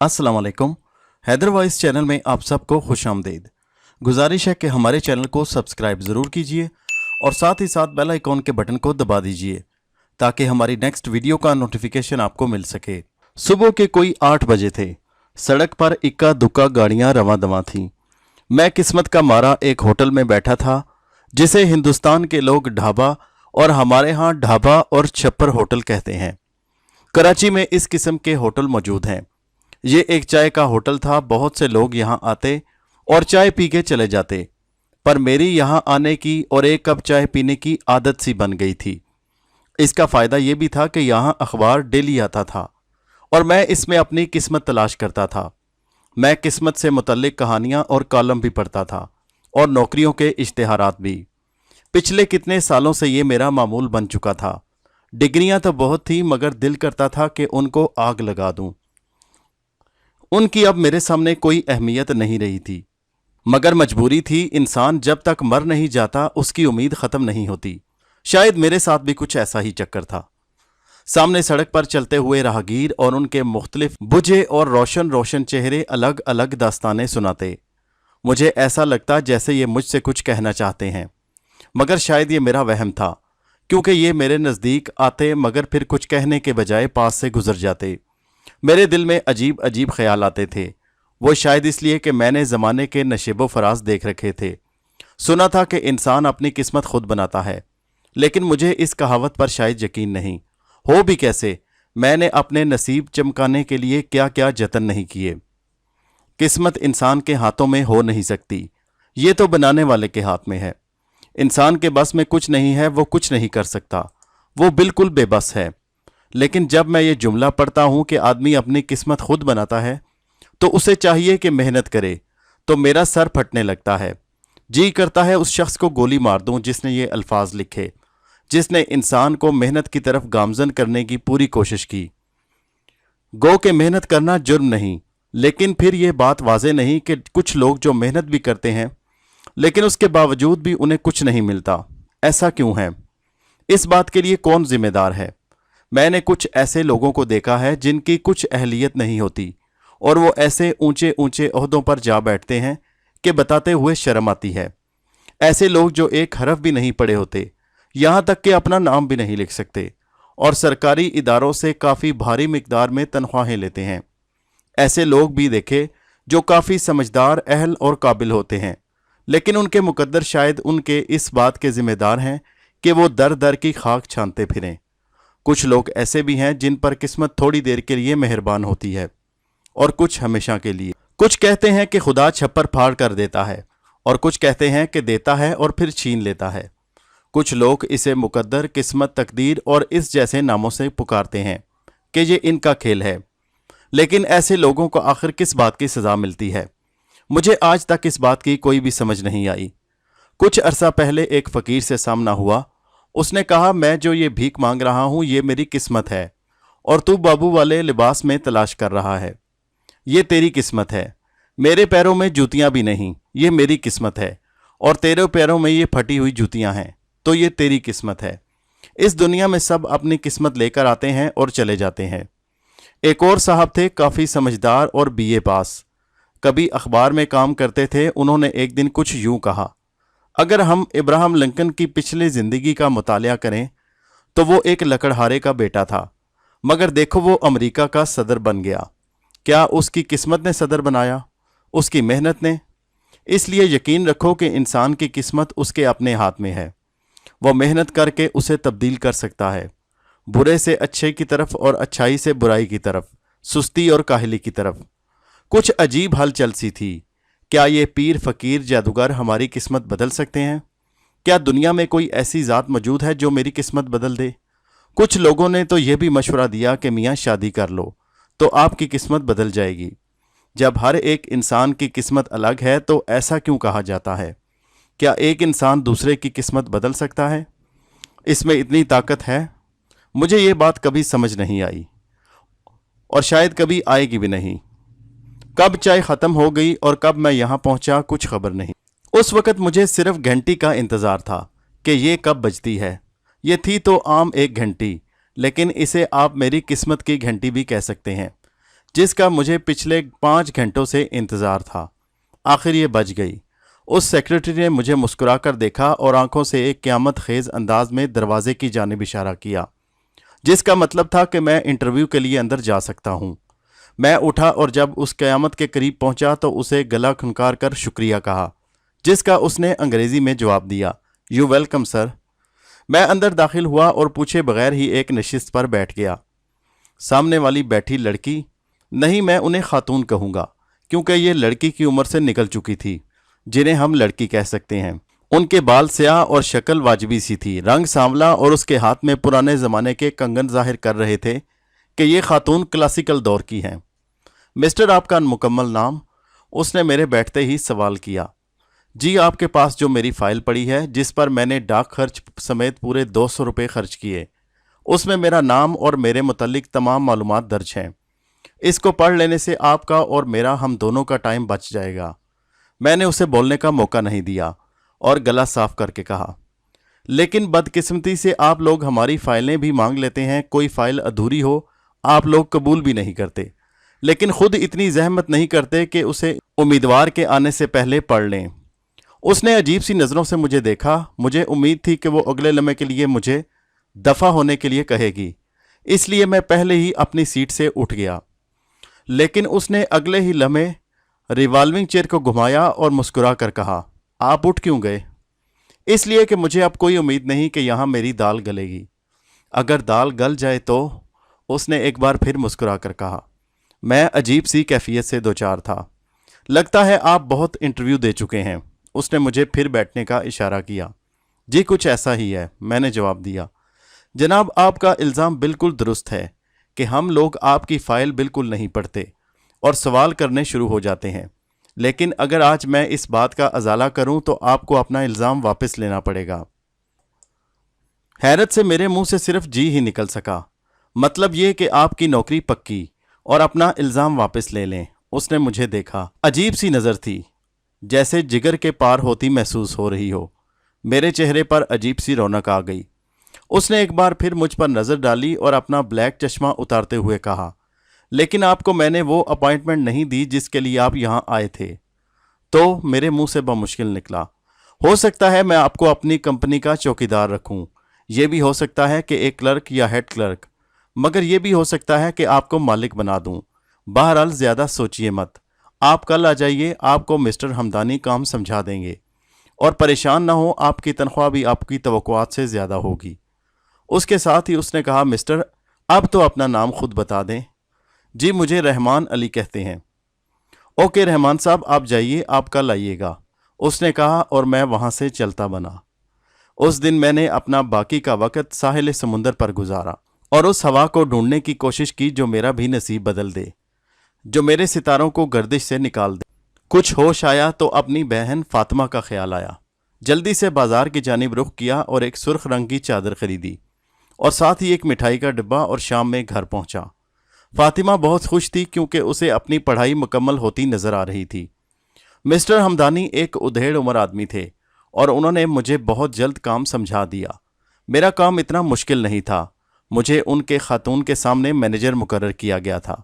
अस्सलाम वालेकुम। Haider voice channel में आप सबको खुश आमदीद। गुजारिश है कि हमारे चैनल को सब्सक्राइब ज़रूर कीजिए और साथ ही साथ बेल आइकॉन के बटन को दबा दीजिए ताकि हमारी नेक्स्ट वीडियो का नोटिफिकेशन आपको मिल सके। सुबह के कोई 8 बजे थे। सड़क पर इक्का दुक्का गाड़ियां रवां दवां थीं। मैं किस्मत का मारा एक होटल में बैठा था जिसे हिंदुस्तान के लोग ढाबा और हमारे यहाँ ढाबा और छप्पर होटल कहते हैं। कराची में इस किस्म के होटल मौजूद हैं। ये एक चाय का होटल था। बहुत से लोग यहाँ आते और चाय पी के चले जाते, पर मेरी यहाँ आने की और एक कप चाय पीने की आदत सी बन गई थी। इसका फ़ायदा ये भी था कि यहाँ अखबार डेली आता था और मैं इसमें अपनी किस्मत तलाश करता था। मैं किस्मत से मुतल्लिक कहानियाँ और कॉलम भी पढ़ता था और नौकरियों के इश्तिहारात भी। पिछले कितने सालों से ये मेरा मामूल बन चुका था। डिग्रियाँ तो बहुत थी मगर दिल करता था कि उनको आग लगा दूँ। उनकी अब मेरे सामने कोई अहमियत नहीं रही थी, मगर मजबूरी थी। इंसान जब तक मर नहीं जाता उसकी उम्मीद ख़त्म नहीं होती। शायद मेरे साथ भी कुछ ऐसा ही चक्कर था। सामने सड़क पर चलते हुए राहगीर और उनके मुख्तलिफ बुझे और रोशन रोशन चेहरे अलग अलग दास्तानें सुनाते। मुझे ऐसा लगता जैसे ये मुझसे कुछ कहना चाहते हैं, मगर शायद ये मेरा वहम था, क्योंकि ये मेरे नज़दीक आते मगर फिर कुछ कहने के बजाय पास से गुजर जाते। मेरे दिल में अजीब अजीब ख्याल आते थे। वो शायद इसलिए कि मैंने ज़माने के नशेबो फराज देख रखे थे। सुना था कि इंसान अपनी किस्मत खुद बनाता है, लेकिन मुझे इस कहावत पर शायद यकीन नहीं। हो भी कैसे? मैंने अपने नसीब चमकाने के लिए क्या क्या जतन नहीं किए। किस्मत इंसान के हाथों में हो नहीं सकती, ये तो बनाने वाले के हाथ में है। इंसान के बस में कुछ नहीं है, वो कुछ नहीं कर सकता, वो बिल्कुल बेबस है। लेकिन जब मैं ये जुमला पढ़ता हूँ कि आदमी अपनी किस्मत खुद बनाता है, तो उसे चाहिए कि मेहनत करे, तो मेरा सर फटने लगता है। जी करता है उस शख्स को गोली मार दूं जिसने ये अल्फाज लिखे, जिसने इंसान को मेहनत की तरफ गामजन करने की पूरी कोशिश की। गो के मेहनत करना जुर्म नहीं, लेकिन फिर ये बात वाज़े नहीं कि कुछ लोग जो मेहनत भी करते हैं लेकिन उसके बावजूद भी उन्हें कुछ नहीं मिलता। ऐसा क्यों है? इस बात के लिए कौन जिम्मेदार है? मैंने कुछ ऐसे लोगों को देखा है जिनकी कुछ अहलियत नहीं होती और वो ऐसे ऊंचे ऊंचे ओहदों पर जा बैठते हैं कि बताते हुए शर्म आती है। ऐसे लोग जो एक हरफ भी नहीं पढ़े होते, यहाँ तक कि अपना नाम भी नहीं लिख सकते और सरकारी इदारों से काफ़ी भारी मिकदार में तनख्वाहें लेते हैं। ऐसे लोग भी देखे जो काफ़ी समझदार, अहल और काबिल होते हैं, लेकिन उनके मुकद्दर शायद उनके इस बात के ज़िम्मेदार हैं कि वो दर दर की खाक छानते फिरें। कुछ लोग ऐसे भी हैं जिन पर किस्मत थोड़ी देर के लिए मेहरबान होती है और कुछ हमेशा के लिए। कुछ कहते हैं कि खुदा छप्पर फाड़ कर देता है और कुछ कहते हैं कि देता है और फिर छीन लेता है। कुछ लोग इसे मुकद्दर, किस्मत, तकदीर और इस जैसे नामों से पुकारते हैं कि ये इनका खेल है। लेकिन ऐसे लोगों को आखिर किस बात की सज़ा मिलती है? मुझे आज तक इस बात की कोई भी समझ नहीं आई। कुछ अरसा पहले एक फ़कीर से सामना हुआ। उसने कहा, मैं जो ये भीख मांग रहा हूँ ये मेरी किस्मत है और तू बाबू वाले लिबास में तलाश कर रहा है, ये तेरी किस्मत है। मेरे पैरों में जूतियाँ भी नहीं, ये मेरी किस्मत है, और तेरे पैरों में ये फटी हुई जूतियाँ हैं, तो ये तेरी किस्मत है। इस दुनिया में सब अपनी किस्मत लेकर आते हैं और चले जाते हैं। एक और साहब थे, काफ़ी समझदार और बीए पास, कभी अखबार में काम करते थे। उन्होंने एक दिन कुछ यूँ कहा, अगर हम इब्राहिम लिंकन की पिछली ज़िंदगी का मुतालिया करें तो वो एक लकड़हारे का बेटा था, मगर देखो वो अमेरिका का सदर बन गया। क्या उसकी किस्मत ने सदर बनाया? उसकी मेहनत ने। इसलिए यकीन रखो कि इंसान की किस्मत उसके अपने हाथ में है। वो मेहनत करके उसे तब्दील कर सकता है, बुरे से अच्छे की तरफ और अच्छाई से बुराई की तरफ, सुस्ती और काहली की तरफ। कुछ अजीब हलचल सी थी। क्या ये पीर, फ़कीर, जादूगर हमारी किस्मत बदल सकते हैं? क्या दुनिया में कोई ऐसी ज़ात मौजूद है जो मेरी किस्मत बदल दे? कुछ लोगों ने तो यह भी मशवरा दिया कि मियाँ शादी कर लो तो आपकी किस्मत बदल जाएगी। जब हर एक इंसान की किस्मत अलग है तो ऐसा क्यों कहा जाता है? क्या एक इंसान दूसरे की किस्मत बदल सकता है? इसमें इतनी ताकत है? मुझे ये बात कभी समझ नहीं आई और शायद कभी आएगी भी नहीं। कब चाय ख़त्म हो गई और कब मैं यहाँ पहुँचा कुछ खबर नहीं। उस वक़्त मुझे सिर्फ घंटी का इंतज़ार था कि ये कब बजती है। ये थी तो आम एक घंटी, लेकिन इसे आप मेरी किस्मत की घंटी भी कह सकते हैं। जिसका मुझे पिछले 5 घंटों से इंतज़ार था। आखिर ये बच गई। उस सेक्रेटरी ने मुझे मुस्कुराकर देखा और आंखों से एक क़यामत खेज़ अंदाज में दरवाजे की जानिब इशारा किया, जिसका मतलब था कि मैं इंटरव्यू के लिए अंदर जा सकता हूँ। मैं उठा और जब उस क़यामत के करीब पहुंचा तो उसे गला खनकार कर शुक्रिया कहा, जिसका उसने अंग्रेज़ी में जवाब दिया, यू वेलकम सर। मैं अंदर दाखिल हुआ और पूछे बगैर ही एक नशिस्त पर बैठ गया। सामने वाली बैठी लड़की, नहीं मैं उन्हें खातून कहूँगा क्योंकि ये लड़की की उम्र से निकल चुकी थी, जिन्हें हम लड़की कह सकते हैं। उनके बाल स्याह और शक्ल वाजबी सी थी, रंग सांवला और उसके हाथ में पुराने ज़माने के कंगन जाहिर कर रहे थे कि ये खातून क्लासिकल दौर की हैं। मिस्टर आपका मुकम्मल नाम? उसने मेरे बैठते ही सवाल किया। जी, आपके पास जो मेरी फ़ाइल पड़ी है जिस पर मैंने डाक खर्च समेत पूरे 200 रुपये खर्च किए, उसमें मेरा नाम और मेरे मुतल्लिक तमाम मालूमात दर्ज हैं। इसको पढ़ लेने से आपका और मेरा हम दोनों का टाइम बच जाएगा। मैंने उसे बोलने का मौका नहीं दिया और गला साफ करके कहा, लेकिन बदकिस्मती से आप लोग हमारी फ़ाइलें भी मांग लेते हैं। कोई फ़ाइल अधूरी हो आप लोग कबूल भी नहीं करते, लेकिन खुद इतनी जहमत नहीं करते कि उसे उम्मीदवार के आने से पहले पढ़ लें। उसने अजीब सी नज़रों से मुझे देखा। मुझे उम्मीद थी कि वो अगले लम्हे के लिए मुझे दफ़ा होने के लिए कहेगी, इसलिए मैं पहले ही अपनी सीट से उठ गया। लेकिन उसने अगले ही लम्हे रिवॉल्विंग चेयर को घुमाया और मुस्कुरा कर कहा, आप उठ क्यों गए? इसलिए कि मुझे अब कोई उम्मीद नहीं कि यहाँ मेरी दाल गलेगी। अगर दाल गल जाए तो? उसने एक बार फिर मुस्कुरा कर कहा। मैं अजीब सी कैफियत से दो चार था। लगता है आप बहुत इंटरव्यू दे चुके हैं। उसने मुझे फिर बैठने का इशारा किया। जी कुछ ऐसा ही है, मैंने जवाब दिया। जनाब, आपका इल्ज़ाम बिल्कुल दुरुस्त है कि हम लोग आपकी फ़ाइल बिल्कुल नहीं पढ़ते और सवाल करने शुरू हो जाते हैं, लेकिन अगर आज मैं इस बात का अजाला करूं तो आपको अपना इल्ज़ाम वापस लेना पड़ेगा। हैरत से मेरे मुंह से सिर्फ जी ही निकल सका। मतलब ये कि आपकी नौकरी पक्की और अपना इल्ज़ाम वापस ले लें। उसने मुझे देखा। अजीब सी नज़र थी, जैसे जिगर के पार होती महसूस हो रही हो। मेरे चेहरे पर अजीब सी रौनक आ गई। उसने एक बार फिर मुझ पर नज़र डाली और अपना ब्लैक चश्मा उतारते हुए कहा, लेकिन आपको मैंने वो अपॉइंटमेंट नहीं दी जिसके लिए आप यहाँ आए थे। तो मेरे मुंह से बमुश्किल निकला, हो सकता है मैं आपको अपनी कंपनी का चौकीदार रखूं। यह भी हो सकता है कि एक क्लर्क या हेड क्लर्क, मगर यह भी हो सकता है कि आपको मालिक बना दूं। बहरहाल ज़्यादा सोचिए मत। आप कल आ जाइए, आपको मिस्टर हमदानी काम समझा देंगे और परेशान ना हो, आपकी तनख्वाह भी आपकी तवक्कुआत से ज़्यादा होगी। उसके साथ ही उसने कहा, मिस्टर अब तो अपना नाम खुद बता दें। जी मुझे रहमान अली कहते हैं। ओके रहमान साहब, आप जाइए, आप कल आइएगा, उसने कहा और मैं वहाँ से चलता बना। उस दिन मैंने अपना बाकी का वक़्त साहिल समुंदर पर गुजारा और उस हवा को ढूंढने की कोशिश की जो मेरा भी नसीब बदल दे, जो मेरे सितारों को गर्दिश से निकाल दे। कुछ होश आया तो अपनी बहन फातिमा का ख्याल आया। जल्दी से बाजार की जानिब रुख किया और एक सुर्ख रंग की चादर खरीदी और साथ ही एक मिठाई का डिब्बा और शाम में घर पहुंचा। फातिमा बहुत खुश थी क्योंकि उसे अपनी पढ़ाई मुकम्मल होती नजर आ रही थी। मिस्टर हमदानी एक उधेड़ उम्र आदमी थे और उन्होंने मुझे बहुत जल्द काम समझा दिया। मेरा काम इतना मुश्किल नहीं था। मुझे उनके खातून के सामने मैनेजर मुकर्रर किया गया था।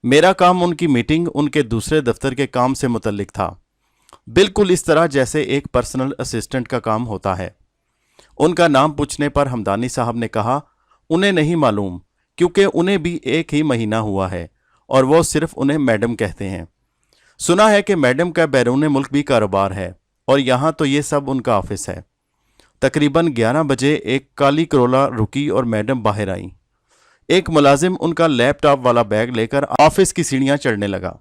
मेरा काम उनकी मीटिंग उनके दूसरे दफ्तर के काम से मुतल्लिक था, बिल्कुल इस तरह जैसे एक पर्सनल असिस्टेंट का काम होता है। उनका नाम पूछने पर हमदानी साहब ने कहा, उन्हें नहीं मालूम क्योंकि उन्हें भी एक ही महीना हुआ है और वो सिर्फ उन्हें मैडम कहते हैं। सुना है कि मैडम का बैरून मुल्क भी कारोबार है और यहाँ तो ये सब उनका ऑफिस है। तकरीबन 11 बजे एक काली करोला रुकी और मैडम बाहर आई। एक मुलाजिम उनका लैपटॉप वाला बैग लेकर ऑफिस की सीढ़ियाँ चढ़ने लगा।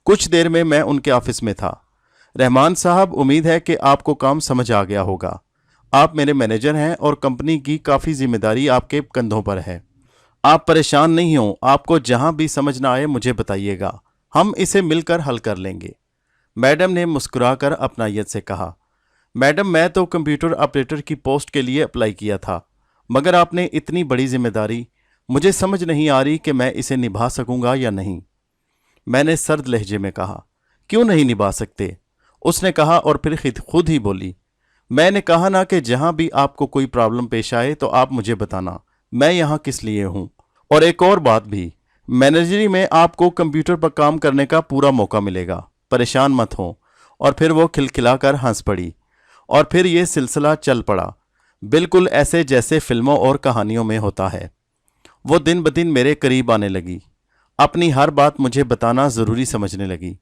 कुछ देर में मैं उनके ऑफिस में था। रहमान साहब, उम्मीद है कि आपको काम समझ आ गया होगा। आप मेरे मैनेजर हैं और कंपनी की काफ़ी जिम्मेदारी आपके कंधों पर है। आप परेशान नहीं हो, आपको जहां भी समझ ना आए मुझे बताइएगा, हम इसे मिलकर हल कर लेंगे। मैडम ने मुस्कुराकर अपनायत से कहा, मैडम मैं तो कंप्यूटर ऑपरेटर की पोस्ट के लिए अप्लाई किया था, मगर आपने इतनी बड़ी जिम्मेदारी, मुझे समझ नहीं आ रही कि मैं इसे निभा सकूंगा या नहीं। मैंने सर्द लहजे में कहा, क्यों नहीं निभा सकते? उसने कहा और फिर खुद ही बोली, मैंने कहा ना कि जहां भी आपको कोई प्रॉब्लम पेश आए तो आप मुझे बताना, मैं यहाँ किस लिए हूँ। और एक और बात भी, मैनेजरी में आपको कंप्यूटर पर काम करने का पूरा मौका मिलेगा, परेशान मत हो। और फिर वो खिलखिलाकर हंस पड़ी और फिर ये सिलसिला चल पड़ा, बिल्कुल ऐसे जैसे फिल्मों और कहानियों में होता है। वो दिन ब दिन मेरे करीब आने लगी, अपनी हर बात मुझे बताना ज़रूरी समझने लगी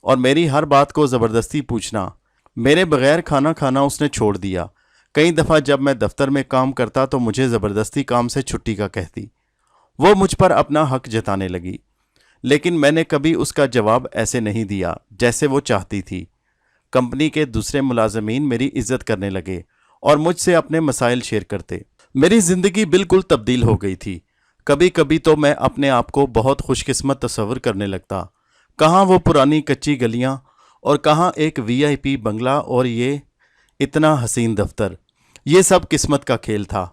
और मेरी हर बात को ज़बरदस्ती पूछना, मेरे बगैर खाना खाना उसने छोड़ दिया। कई दफ़ा जब मैं दफ्तर में काम करता तो मुझे ज़बरदस्ती काम से छुट्टी का कहती। वो मुझ पर अपना हक जताने लगी, लेकिन मैंने कभी उसका जवाब ऐसे नहीं दिया जैसे वो चाहती थी। कंपनी के दूसरे मुलाजमीन मेरी इज्जत करने लगे और मुझसे अपने मसाइल शेयर करते। मेरी ज़िंदगी बिल्कुल तब्दील हो गई थी। कभी कभी तो मैं अपने आप को बहुत खुशकिस्मत तस्वर करने लगता। कहाँ वो पुरानी कच्ची गलियाँ और कहाँ एक वीआईपी बंगला और ये इतना हसीन दफ्तर। ये सब किस्मत का खेल था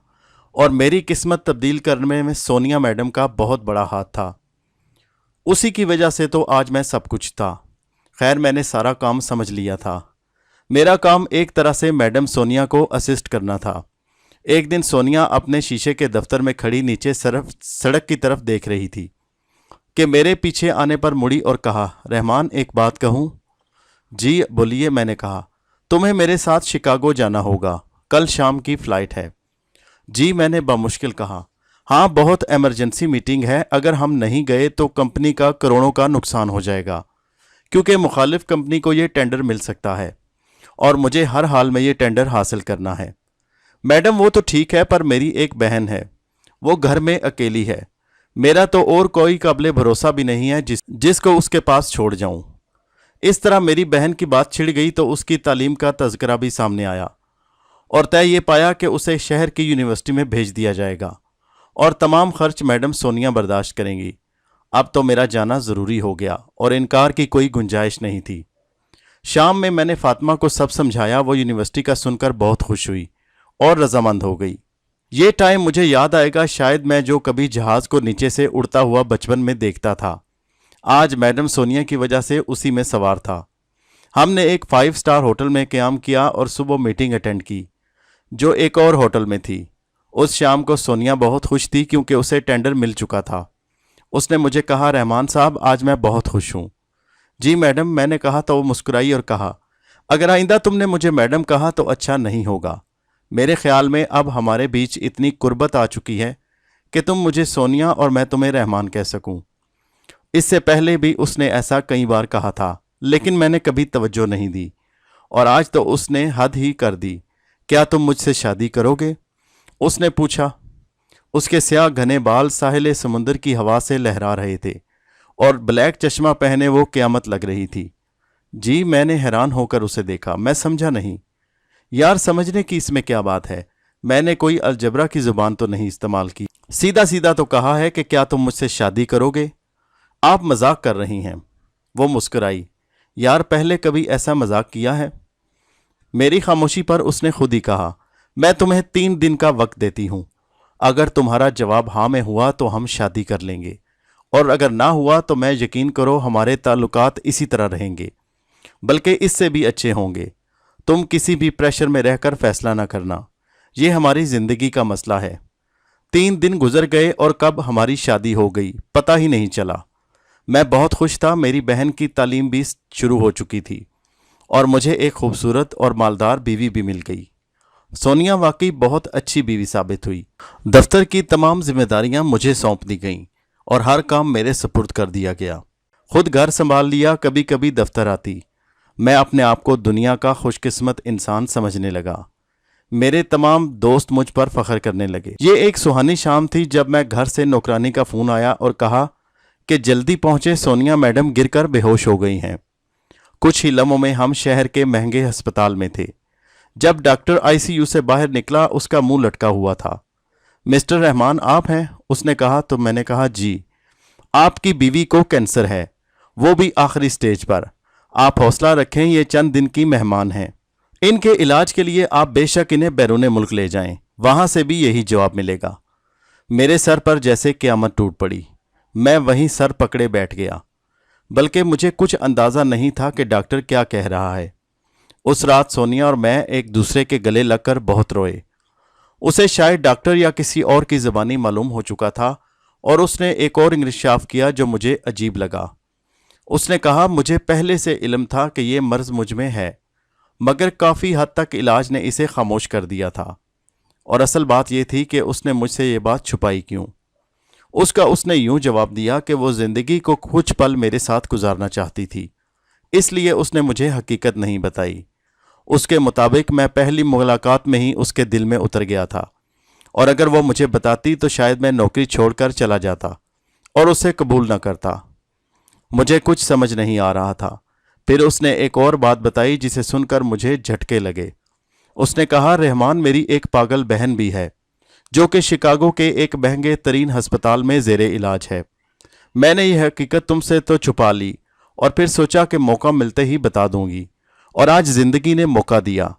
और मेरी किस्मत तब्दील करने में सोनिया मैडम का बहुत बड़ा हाथ था। उसी की वजह से तो आज मैं सब कुछ था। खैर, मैंने सारा काम समझ लिया था। मेरा काम एक तरह से मैडम सोनिया को असिस्ट करना था। एक दिन सोनिया अपने शीशे के दफ्तर में खड़ी नीचे सड़क की तरफ देख रही थी कि मेरे पीछे आने पर मुड़ी और कहा, रहमान एक बात कहूँ? जी बोलिए, मैंने कहा। तुम्हें मेरे साथ शिकागो जाना होगा, कल शाम की फ़्लाइट है। जी, मैंने बामुश्किल कहा। हाँ, बहुत इमरजेंसी मीटिंग है, अगर हम नहीं गए तो कंपनी का करोड़ों का नुकसान हो जाएगा, क्योंकि मुखालिफ कंपनी को ये टेंडर मिल सकता है और मुझे हर हाल में ये टेंडर हासिल करना है। मैडम वो तो ठीक है, पर मेरी एक बहन है, वो घर में अकेली है। मेरा तो और कोई काबिल भरोसा भी नहीं है जिसको उसके पास छोड़ जाऊं। इस तरह मेरी बहन की बात छिड़ गई तो उसकी तालीम का तज़किरा भी सामने आया और तय ये पाया कि उसे शहर की यूनिवर्सिटी में भेज दिया जाएगा और तमाम खर्च मैडम सोनिया बर्दाश्त करेंगी। अब तो मेरा जाना ज़रूरी हो गया और इनकार की कोई गुंजाइश नहीं थी। शाम में मैंने फातिमा को सब समझाया। वो यूनिवर्सिटी का सुनकर बहुत खुश हुई और रजामंद हो गई। ये टाइम मुझे याद आएगा, शायद मैं जो कभी जहाज़ को नीचे से उड़ता हुआ बचपन में देखता था, आज मैडम सोनिया की वजह से उसी में सवार था। हमने एक 5 स्टार होटल में क़याम किया और सुबह मीटिंग अटेंड की जो एक और होटल में थी। उस शाम को सोनिया बहुत खुश थी क्योंकि उसे टेंडर मिल चुका था। उसने मुझे कहा, रहमान साहब आज मैं बहुत खुश हूँ। जी मैडम, मैंने कहा तो वो मुस्कुराई और कहा, अगर आइंदा तुमने मुझे मैडम कहा तो अच्छा नहीं होगा। मेरे ख्याल में अब हमारे बीच इतनी कुर्बत आ चुकी है कि तुम मुझे सोनिया और मैं तुम्हें रहमान कह सकूं। इससे पहले भी उसने ऐसा कई बार कहा था, लेकिन मैंने कभी तवज्जो नहीं दी और आज तो उसने हद ही कर दी। क्या तुम मुझसे शादी करोगे? उसने पूछा। उसके स्याह घने बाल साहिल समुंदर की हवा से लहरा रहे थे और ब्लैक चश्मा पहने वो क़यामत लग रही थी। जी, मैंने हैरान होकर उसे देखा। मैं समझा नहीं। यार, समझने की इसमें क्या बात है? मैंने कोई अलजबरा की ज़ुबान तो नहीं इस्तेमाल की, सीधा सीधा तो कहा है कि क्या तुम मुझसे शादी करोगे? आप मजाक कर रही हैं। वो मुस्कुराई। यार, पहले कभी ऐसा मजाक किया है? मेरी खामोशी पर उसने खुद ही कहा, मैं तुम्हें 3 दिन का वक्त देती हूँ। अगर तुम्हारा जवाब हाँ में हुआ तो हम शादी कर लेंगे और अगर ना हुआ तो मैं यकीन करो हमारे ताल्लुकात इसी तरह रहेंगे, बल्कि इससे भी अच्छे होंगे। तुम किसी भी प्रेशर में रहकर फैसला ना करना, ये हमारी ज़िंदगी का मसला है। 3 दिन गुजर गए और कब हमारी शादी हो गई पता ही नहीं चला। मैं बहुत खुश था। मेरी बहन की तालीम भी शुरू हो चुकी थी और मुझे एक खूबसूरत और मालदार बीवी भी मिल गई। सोनिया वाकई बहुत अच्छी बीवी साबित हुई। दफ्तर की तमाम जिम्मेदारियां मुझे सौंप दी गईं और हर काम मेरे सुपुर्द कर दिया गया। खुद घर संभाल लिया। कभी कभी दफ्तर आती। मैं अपने आप को दुनिया का खुशकिस्मत इंसान समझने लगा। मेरे तमाम दोस्त मुझ पर फख्र करने लगे। ये एक सुहानी शाम थी जब मैं घर से नौकरानी का फ़ोन आया और कहा कि जल्दी पहुंचे, सोनिया मैडम गिरकर बेहोश हो गई हैं। कुछ ही लम्हों में हम शहर के महंगे अस्पताल में थे। जब डॉक्टर आईसीयू से बाहर निकला, उसका मुंह लटका हुआ था। मिस्टर रहमान आप हैं? उसने कहा। तो मैंने कहा, जी। आपकी बीवी को कैंसर है, वो भी आखिरी स्टेज पर। आप हौसला रखें, ये चंद दिन की मेहमान हैं। इनके इलाज के लिए आप बेशक इन्हें बैरून मुल्क ले जाएं, वहां से भी यही जवाब मिलेगा। मेरे सर पर जैसे क़यामत टूट पड़ी। मैं वहीं सर पकड़े बैठ गया, बल्कि मुझे कुछ अंदाज़ा नहीं था कि डॉक्टर क्या कह रहा है। उस रात सोनिया और मैं एक दूसरे के गले लगकर बहुत रोए। उसे शायद डॉक्टर या किसी और की ज़बानी मालूम हो चुका था और उसने एक और इंकशाफ किया जो मुझे अजीब लगा। उसने कहा, मुझे पहले से इल्म था कि ये मर्ज़ मुझ में है, मगर काफ़ी हद तक इलाज ने इसे खामोश कर दिया था। और असल बात यह थी कि उसने मुझसे ये बात छुपाई क्यों। उसने यूं जवाब दिया कि वो ज़िंदगी को कुछ पल मेरे साथ गुजारना चाहती थी, इसलिए उसने मुझे हकीकत नहीं बताई। उसके मुताबिक मैं पहली मुलाकात में ही उसके दिल में उतर गया था, और अगर वो मुझे बताती तो शायद मैं नौकरी छोड़कर चला जाता और उसे कबूल न करता। मुझे कुछ समझ नहीं आ रहा था। फिर उसने एक और बात बताई जिसे सुनकर मुझे झटके लगे। उसने कहा, रहमान मेरी एक पागल बहन भी है जो कि शिकागो के एक महंगे तरीन हस्पताल में ज़ेरे इलाज है। मैंने यह हकीकत तुमसे तो छुपा ली और फिर सोचा कि मौका मिलते ही बता दूंगी, और आज ज़िंदगी ने मौका दिया।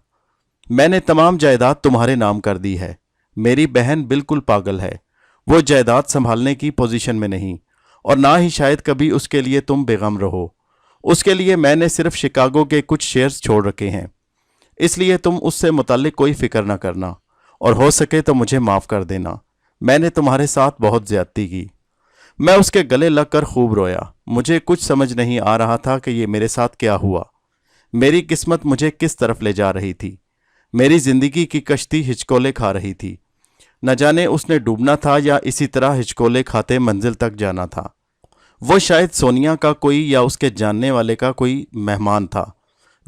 मैंने तमाम जायदाद तुम्हारे नाम कर दी है। मेरी बहन बिल्कुल पागल है, वो जायदाद संभालने की पोजीशन में नहीं, और ना ही शायद कभी उसके लिए तुम बेगम रहो। उसके लिए मैंने सिर्फ शिकागो के कुछ शेयर्स छोड़ रखे हैं, इसलिए तुम उससे मुताल्लिक कोई फिक्र ना करना, और हो सके तो मुझे माफ़ कर देना। मैंने तुम्हारे साथ बहुत ज़्यादती की। मैं उसके गले लगकर खूब रोया। मुझे कुछ समझ नहीं आ रहा था कि ये मेरे साथ क्या हुआ। मेरी किस्मत मुझे किस तरफ ले जा रही थी। मेरी ज़िंदगी की कश्ती हिचकोले खा रही थी। न जाने उसने डूबना था या इसी तरह हिचकोले खाते मंजिल तक जाना था। वो शायद सोनिया का कोई या उसके जानने वाले का कोई मेहमान था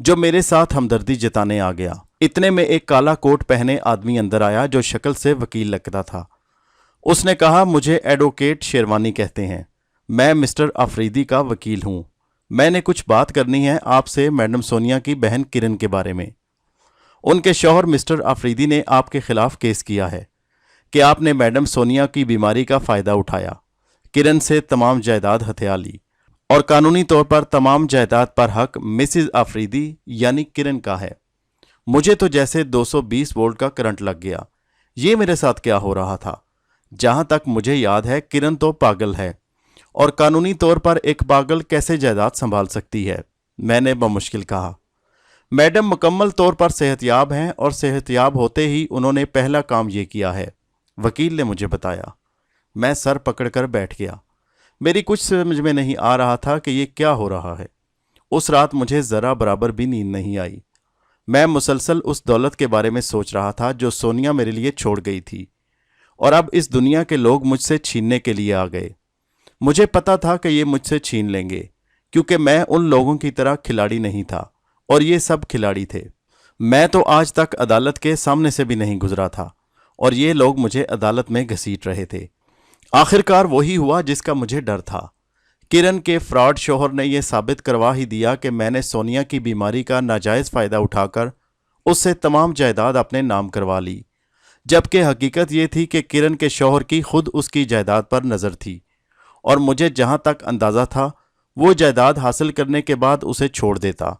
जो मेरे साथ हमदर्दी जताने आ गया। इतने में एक काला कोट पहने आदमी अंदर आया जो शक्ल से वकील लगता था। उसने कहा, मुझे एडवोकेट शेरवानी कहते हैं। मैं मिस्टर आफरीदी का वकील हूँ। मैंने कुछ बात करनी है आपसे मैडम सोनिया की बहन किरण के बारे में। उनके शौहर मिस्टर आफरीदी ने आपके खिलाफ केस किया है कि आपने मैडम सोनिया की बीमारी का फ़ायदा उठाया, किरण से तमाम जायदाद हथिया ली, और कानूनी तौर पर तमाम जायदाद पर हक मिसिज आफरीदी यानी किरण का है। मुझे तो जैसे 220 वोल्ट का करंट लग गया। ये मेरे साथ क्या हो रहा था? जहां तक मुझे याद है किरण तो पागल है, और कानूनी तौर पर एक पागल कैसे जायदाद संभाल सकती है? मैंने बमुश्किल कहा। मैडम मुकम्मल तौर पर सेहतयाब हैं, और सेहतयाब होते ही उन्होंने पहला काम ये किया है, वकील ने मुझे बताया। मैं सर पकड़कर बैठ गया। मेरी कुछ समझ में नहीं आ रहा था कि ये क्या हो रहा है। उस रात मुझे ज़रा बराबर भी नींद नहीं आई। मैं मुसलसल उस दौलत के बारे में सोच रहा था जो सोनिया मेरे लिए छोड़ गई थी, और अब इस दुनिया के लोग मुझसे छीनने के लिए आ गए। मुझे पता था कि ये मुझसे छीन लेंगे, क्योंकि मैं उन लोगों की तरह खिलाड़ी नहीं था, और ये सब खिलाड़ी थे। मैं तो आज तक अदालत के सामने से भी नहीं गुजरा था, और ये लोग मुझे अदालत में घसीट रहे थे। आखिरकार वही हुआ जिसका मुझे डर था। किरण के फ्रॉड शोहर ने यह साबित करवा ही दिया कि मैंने सोनिया की बीमारी का नाजायज़ फ़ायदा उठाकर उससे तमाम जायदाद अपने नाम करवा ली, जबकि हकीकत ये थी कि किरण के शौहर की खुद उसकी जायदाद पर नज़र थी, और मुझे जहां तक अंदाज़ा था वो जायदाद हासिल करने के बाद उसे छोड़ देता।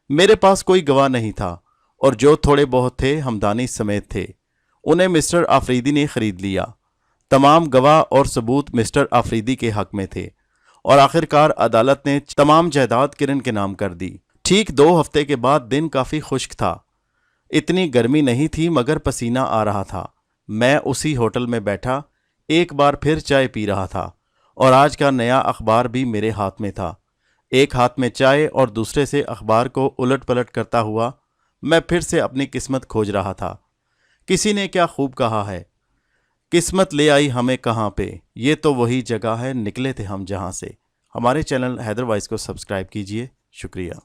मेरे पास कोई गवाह नहीं था, और जो थोड़े बहुत थे हमदानी समेत थे, उन्हें मिस्टर आफरीदी ने ख़रीद लिया। तमाम गवाह और सबूत मिस्टर आफरीदी के हक में थे, और आखिरकार अदालत ने तमाम जायदाद किरण के नाम कर दी। ठीक 2 हफ्ते के बाद दिन काफ़ी खुश्क था। इतनी गर्मी नहीं थी मगर पसीना आ रहा था। मैं उसी होटल में बैठा एक बार फिर चाय पी रहा था, और आज का नया अखबार भी मेरे हाथ में था। एक हाथ में चाय और दूसरे से अखबार को उलट पलट करता हुआ मैं फिर से अपनी किस्मत खोज रहा था। किसी ने क्या खूब कहा है, किस्मत ले आई हमें कहाँ पे, ये तो वही जगह है निकले थे हम जहाँ से। हमारे चैनल हैदर वॉइस को सब्सक्राइब कीजिए। शुक्रिया।